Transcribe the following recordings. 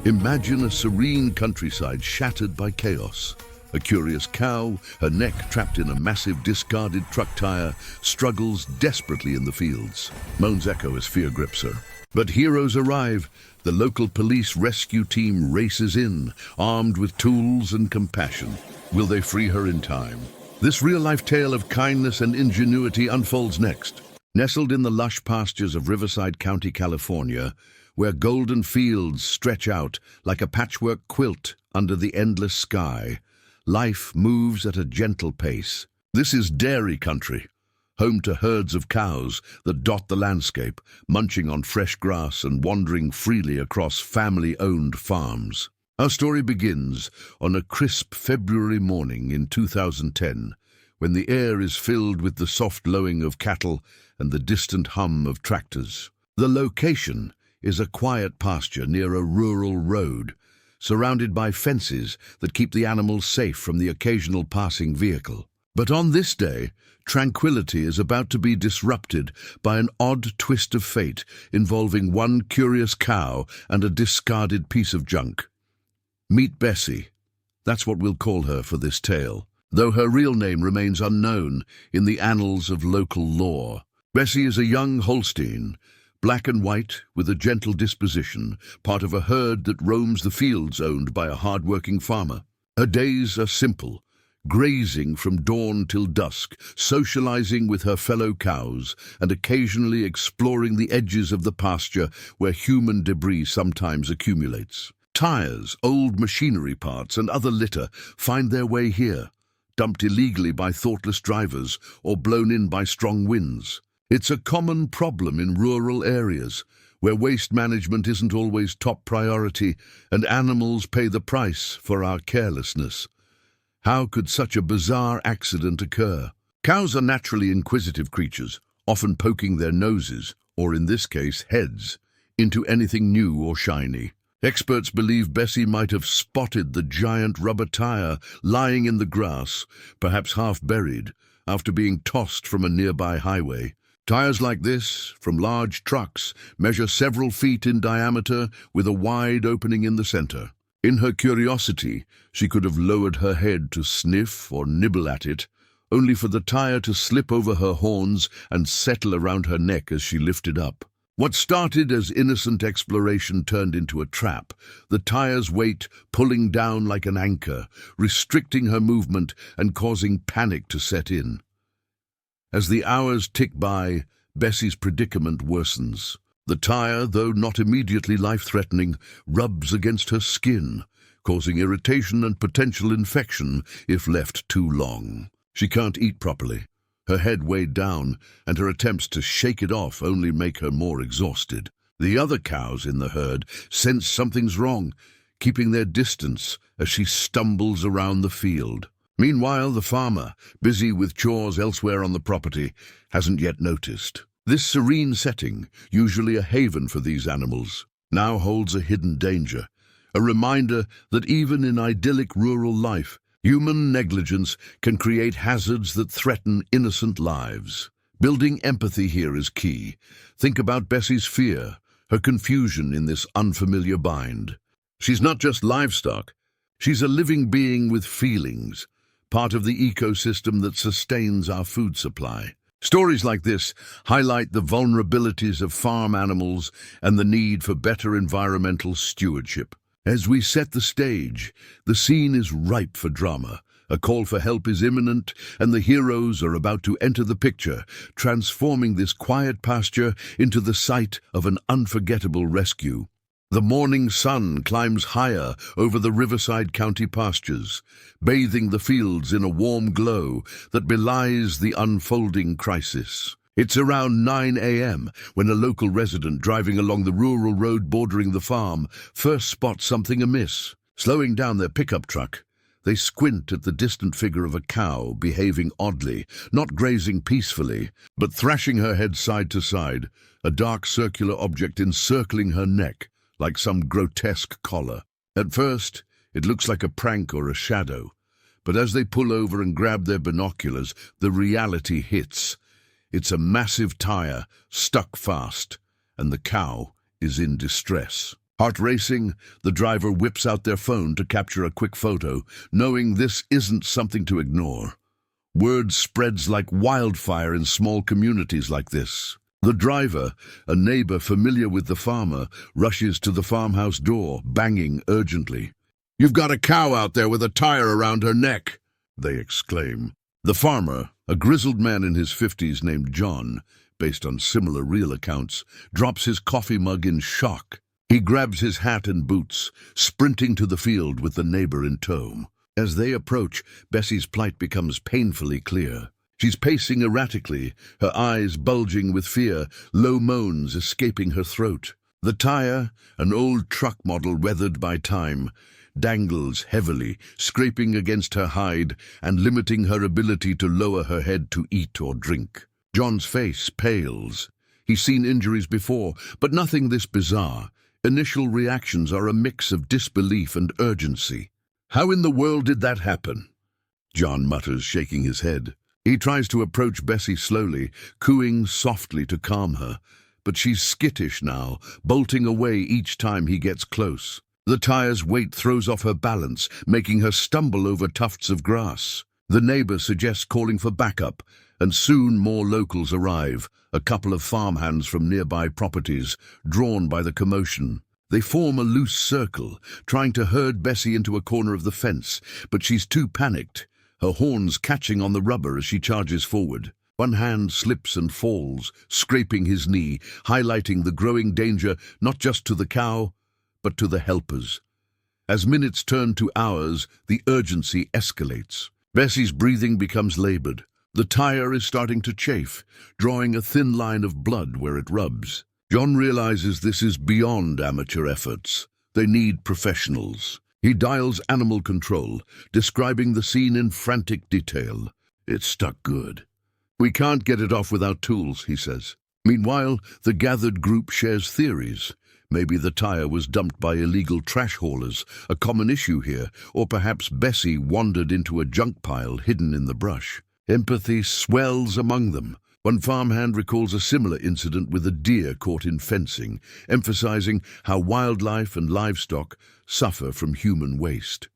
Imagine a serene countryside shattered by chaos. A curious cow, her neck trapped in a massive discarded truck tire, struggles desperately in the fields. Moans echo as fear grips her. But heroes arrive. The local police rescue team races in, armed with tools and compassion. Will they free her in time? This real-life tale of kindness and ingenuity unfolds next. Nestled in the lush pastures of Riverside County, California, where golden fields stretch out like a patchwork quilt under the endless sky, life moves at a gentle pace. This is dairy country, home to herds of cows that dot the landscape, munching on fresh grass and wandering freely across family-owned farms. Our story begins on a crisp February morning in 2010, when the air is filled with the soft lowing of cattle and the distant hum of tractors. The location is a quiet pasture near a rural road, surrounded by fences that keep the animals safe from the occasional passing vehicle. But on this day, tranquility is about to be disrupted by an odd twist of fate involving one curious cow and a discarded piece of junk. Meet Bessie. That's what we'll call her for this tale, though her real name remains unknown in the annals of local lore. Bessie is a young Holstein, black and white, with a gentle disposition, part of a herd that roams the fields owned by a hard-working farmer. Her days are simple, grazing from dawn till dusk, socializing with her fellow cows, and occasionally exploring the edges of the pasture where human debris sometimes accumulates. Tires, old machinery parts, and other litter find their way here, dumped illegally by thoughtless drivers or blown in by strong winds. It's a common problem in rural areas, where waste management isn't always top priority and animals pay the price for our carelessness. How could such a bizarre accident occur? Cows are naturally inquisitive creatures, often poking their noses, or in this case heads, into anything new or shiny. Experts believe Bessie might have spotted the giant rubber tire lying in the grass, perhaps half buried, after being tossed from a nearby highway. Tires like this, from large trucks, measure several feet in diameter with a wide opening in the center. In her curiosity, she could have lowered her head to sniff or nibble at it, only for the tire to slip over her horns and settle around her neck as she lifted up. What started as innocent exploration turned into a trap, the tire's weight pulling down like an anchor, restricting her movement and causing panic to set in. As the hours tick by, Bessie's predicament worsens. The tire, though not immediately life-threatening, rubs against her skin, causing irritation and potential infection if left too long. She can't eat properly, her head weighed down, and her attempts to shake it off only make her more exhausted. The other cows in the herd sense something's wrong, keeping their distance as she stumbles around the field. Meanwhile, the farmer, busy with chores elsewhere on the property, hasn't yet noticed. This serene setting, usually a haven for these animals, now holds a hidden danger, a reminder that even in idyllic rural life, human negligence can create hazards that threaten innocent lives. Building empathy here is key. Think about Bessie's fear, her confusion in this unfamiliar bind. She's not just livestock, she's a living being with feelings, part of the ecosystem that sustains our food supply. Stories like this highlight the vulnerabilities of farm animals and the need for better environmental stewardship. As we set the stage, the scene is ripe for drama. A call for help is imminent, and the heroes are about to enter the picture, transforming this quiet pasture into the site of an unforgettable rescue. The morning sun climbs higher over the Riverside County pastures, bathing the fields in a warm glow that belies the unfolding crisis. It's around 9 a.m. when a local resident driving along the rural road bordering the farm first spots something amiss. Slowing down their pickup truck, they squint at the distant figure of a cow behaving oddly, not grazing peacefully, but thrashing her head side to side, a dark circular object encircling her neck, like some grotesque collar. At first, it looks like a prank or a shadow, but as they pull over and grab their binoculars, the reality hits. It's a massive tire, stuck fast, and the cow is in distress. Heart racing, the driver whips out their phone to capture a quick photo, knowing this isn't something to ignore. Word spreads like wildfire in small communities like this. The driver, a neighbor familiar with the farmer, rushes to the farmhouse door, banging urgently. "You've got a cow out there with a tire around her neck," they exclaim. The farmer, a grizzled man in his 50s named John, based on similar real accounts, drops his coffee mug in shock. He grabs his hat and boots, sprinting to the field with the neighbor in tow. As they approach, Bessie's plight becomes painfully clear. She's pacing erratically, her eyes bulging with fear, low moans escaping her throat. The tire, an old truck model weathered by time, dangles heavily, scraping against her hide and limiting her ability to lower her head to eat or drink. John's face pales. He's seen injuries before, but nothing this bizarre. Initial reactions are a mix of disbelief and urgency. "How in the world did that happen?" John mutters, shaking his head. He tries to approach Bessie slowly, cooing softly to calm her, but she's skittish now, bolting away each time he gets close. The tire's weight throws off her balance, making her stumble over tufts of grass. The neighbor suggests calling for backup, and soon more locals arrive, a couple of farmhands from nearby properties, drawn by the commotion. They form a loose circle, trying to herd Bessie into a corner of the fence, but she's too panicked, her horns catching on the rubber as she charges forward. One hand slips and falls, scraping his knee, highlighting the growing danger not just to the cow, but to the helpers. As minutes turn to hours, the urgency escalates. Bessie's breathing becomes labored. The tire is starting to chafe, drawing a thin line of blood where it rubs. John realizes this is beyond amateur efforts. They need professionals. He dials animal control, describing the scene in frantic detail. "It's stuck good. We can't get it off without tools," he says. Meanwhile, the gathered group shares theories. Maybe the tire was dumped by illegal trash haulers, a common issue here, or perhaps Bessie wandered into a junk pile hidden in the brush. Empathy swells among them. One farmhand recalls a similar incident with a deer caught in fencing, emphasizing how wildlife and livestock suffer from human waste.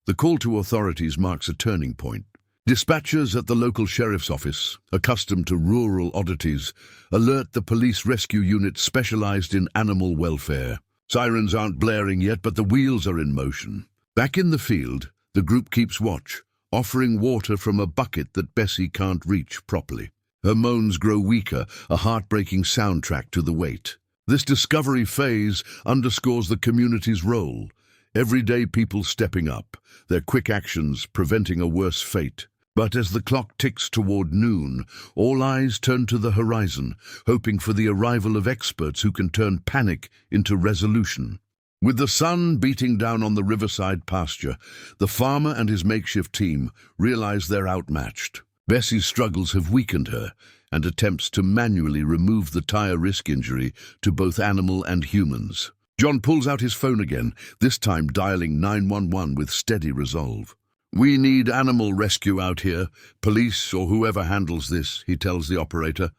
The call to authorities marks a turning point. Dispatchers at the local sheriff's office, accustomed to rural oddities, alert the police rescue unit specialized in animal welfare. Sirens aren't blaring yet, but the wheels are in motion. Back in the field, the group keeps watch, offering water from a bucket that Bessie can't reach properly. Her moans grow weaker, a heartbreaking soundtrack to the wait. This discovery phase underscores the community's role. Everyday people stepping up, their quick actions preventing a worse fate. But as the clock ticks toward noon, all eyes turn to the horizon, hoping for the arrival of experts who can turn panic into resolution. With the sun beating down on the riverside pasture, the farmer and his makeshift team realize they're outmatched. Bessie's struggles have weakened her, and attempts to manually remove the tire risk injury to both animal and humans. John pulls out his phone again, this time dialing 911 with steady resolve. "We need animal rescue out here, police or whoever handles this," he tells the operator,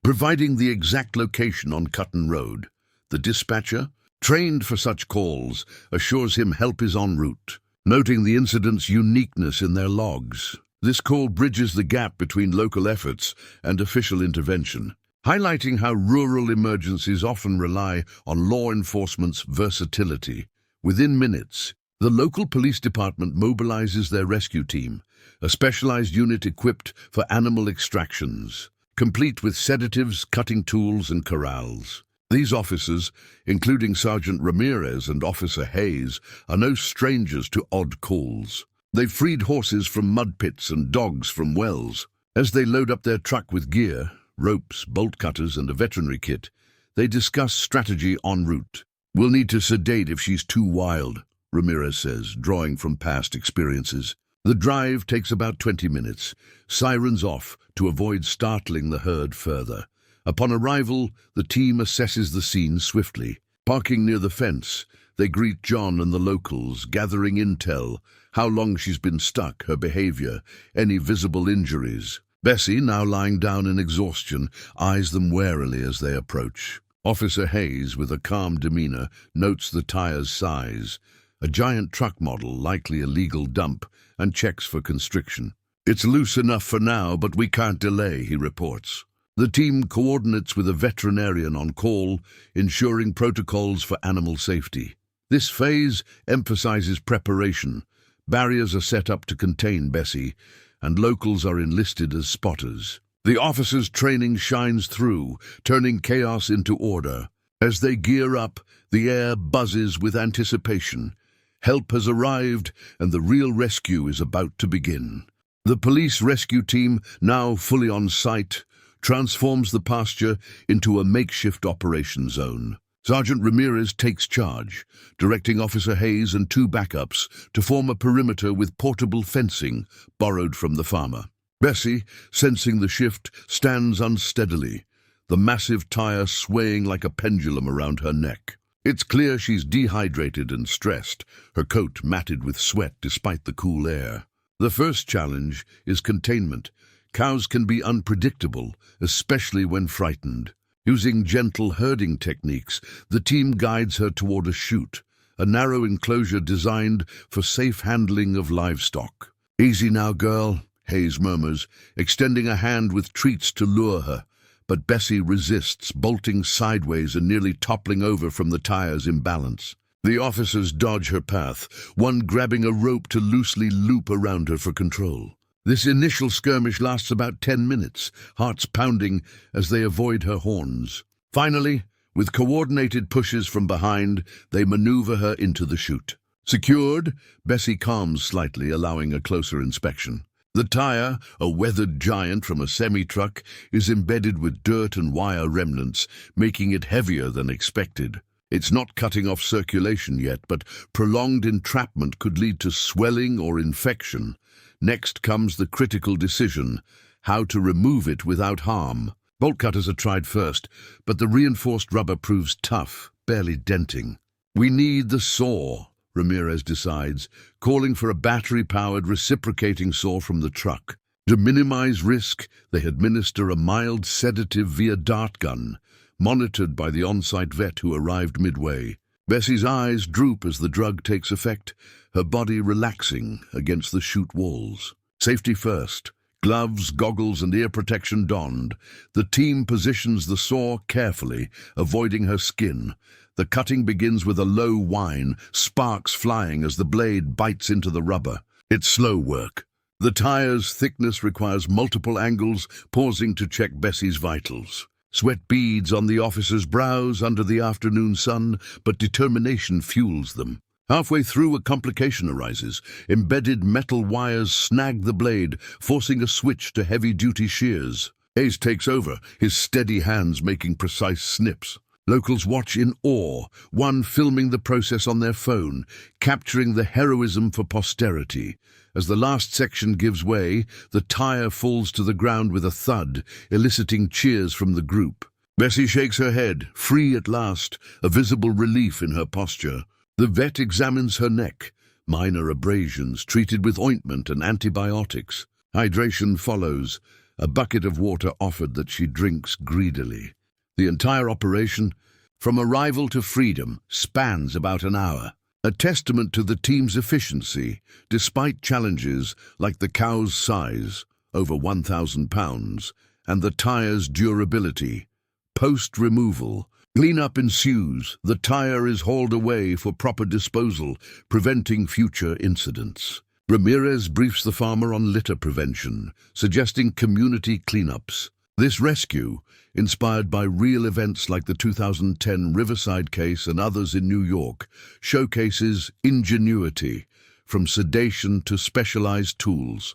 providing the exact location on Cutton Road. The dispatcher, trained for such calls, assures him help is en route, noting the incident's uniqueness in their logs. This call bridges the gap between local efforts and official intervention, highlighting how rural emergencies often rely on law enforcement's versatility. Within minutes, the local police department mobilizes their rescue team, a specialized unit equipped for animal extractions, complete with sedatives, cutting tools, and corrals. These officers, including Sergeant Ramirez and Officer Hayes, are no strangers to odd calls. They've freed horses from mud pits and dogs from wells. As they load up their truck with gear, ropes, bolt cutters, and a veterinary kit, they discuss strategy en route. "We'll need to sedate if she's too wild," Ramirez says, drawing from past experiences. The drive takes about 20 minutes, sirens off to avoid startling the herd further. Upon arrival, the team assesses the scene swiftly. Parking near the fence, they greet John and the locals, gathering intel, how long she's been stuck, her behavior, any visible injuries. Bessie, now lying down in exhaustion, eyes them warily as they approach. Officer Hayes, with a calm demeanor, notes the tire's size, a giant truck model, likely a legal dump, and checks for constriction. "It's loose enough for now, but we can't delay," he reports. The team coordinates with a veterinarian on call, ensuring protocols for animal safety. This phase emphasizes preparation. Barriers are set up to contain Bessie, and locals are enlisted as spotters. The officers' training shines through, turning chaos into order. As they gear up, the air buzzes with anticipation. Help has arrived, and the real rescue is about to begin. The police rescue team, now fully on site, transforms the pasture into a makeshift operation zone. Sergeant Ramirez takes charge, directing Officer Hayes and 2 backups to form a perimeter with portable fencing borrowed from the farmer. Bessie, sensing the shift, stands unsteadily, the massive tire swaying like a pendulum around her neck. It's clear she's dehydrated and stressed, her coat matted with sweat despite the cool air. The first challenge is containment. Cows can be unpredictable, especially when frightened. Using gentle herding techniques, the team guides her toward a chute, a narrow enclosure designed for safe handling of livestock. "Easy now, girl," Hayes murmurs, extending a hand with treats to lure her. But Bessie resists, bolting sideways and nearly toppling over from the tire's imbalance. The officers dodge her path, one grabbing a rope to loosely loop around her for control. This initial skirmish lasts about 10 minutes, hearts pounding as they avoid her horns. Finally, with coordinated pushes from behind, they maneuver her into the chute. Secured, Bessie calms slightly, allowing a closer inspection. The tire, a weathered giant from a semi-truck, is embedded with dirt and wire remnants, making it heavier than expected. It's not cutting off circulation yet, but prolonged entrapment could lead to swelling or infection. Next comes the critical decision, how to remove it without harm. Bolt cutters are tried first, but the reinforced rubber proves tough, barely denting. "We need the saw," Ramirez decides, calling for a battery-powered reciprocating saw from the truck. To minimize risk, they administer a mild sedative via dart gun, monitored by the on-site vet who arrived midway. Bessie's eyes droop as the drug takes effect, her body relaxing against the chute walls. Safety first. Gloves, goggles, and ear protection donned, the team positions the saw carefully, avoiding her skin. The cutting begins with a low whine, sparks flying as the blade bites into the rubber. It's slow work. The tire's thickness requires multiple angles, pausing to check Bessie's vitals. Sweat beads on the officer's brows under the afternoon sun, but determination fuels them. Halfway through, a complication arises. Embedded metal wires snag the blade, forcing a switch to heavy-duty shears. Hayes takes over, his steady hands making precise snips. Locals watch in awe, one filming the process on their phone, capturing the heroism for posterity. As the last section gives way, the tire falls to the ground with a thud, eliciting cheers from the group. Bessie shakes her head, free at last, a visible relief in her posture. The vet examines her neck, minor abrasions treated with ointment and antibiotics. Hydration follows, a bucket of water offered that she drinks greedily. The entire operation, from arrival to freedom, spans about an hour, a testament to the team's efficiency, despite challenges like the cow's size, over 1,000 pounds, and the tire's durability. Post-removal, cleanup ensues. The tire is hauled away for proper disposal, preventing future incidents. Ramirez briefs the farmer on litter prevention, suggesting community cleanups. This rescue, inspired by real events like the 2010 Riverside case and others in New York, showcases ingenuity, from sedation to specialized tools,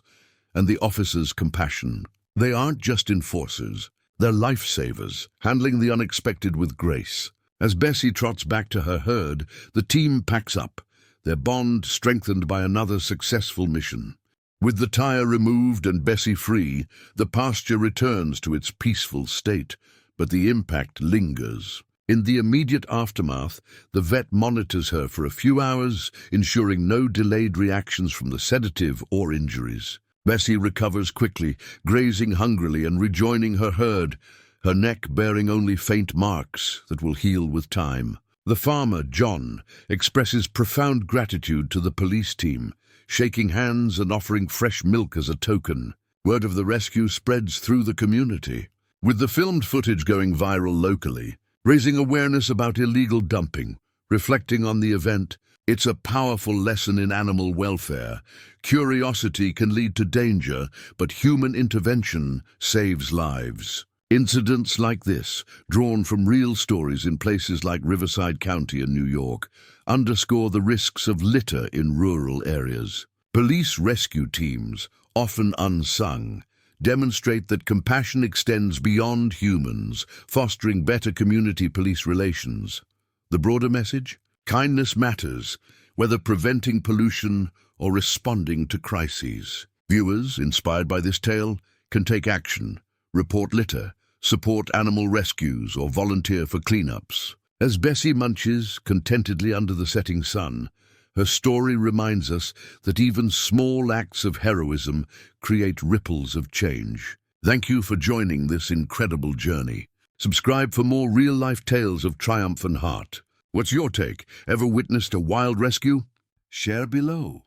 and the officers' compassion. They aren't just enforcers, they're lifesavers, handling the unexpected with grace. As Bessie trots back to her herd, the team packs up, their bond strengthened by another successful mission. With the tire removed and Bessie free, the pasture returns to its peaceful state, but the impact lingers. In the immediate aftermath, the vet monitors her for a few hours, ensuring no delayed reactions from the sedative or injuries. Bessie recovers quickly, grazing hungrily and rejoining her herd, her neck bearing only faint marks that will heal with time. The farmer, John, expresses profound gratitude to the police team, shaking hands and offering fresh milk as a token. Word of the rescue spreads through the community, with the filmed footage going viral locally, raising awareness about illegal dumping. Reflecting on the event, it's a powerful lesson in animal welfare. Curiosity can lead to danger, but human intervention saves lives. Incidents like this, drawn from real stories in places like Riverside County in New York, underscore the risks of litter in rural areas. Police rescue teams, often unsung, demonstrate that compassion extends beyond humans, fostering better community police relations. The broader message? Kindness matters, whether preventing pollution or responding to crises. Viewers, inspired by this tale, can take action, report litter, support animal rescues, or volunteer for cleanups. As Bessie munches contentedly under the setting sun, her story reminds us that even small acts of heroism create ripples of change. Thank you for joining this incredible journey. Subscribe for more real-life tales of triumph and heart. What's your take? Ever witnessed a wild rescue? Share below.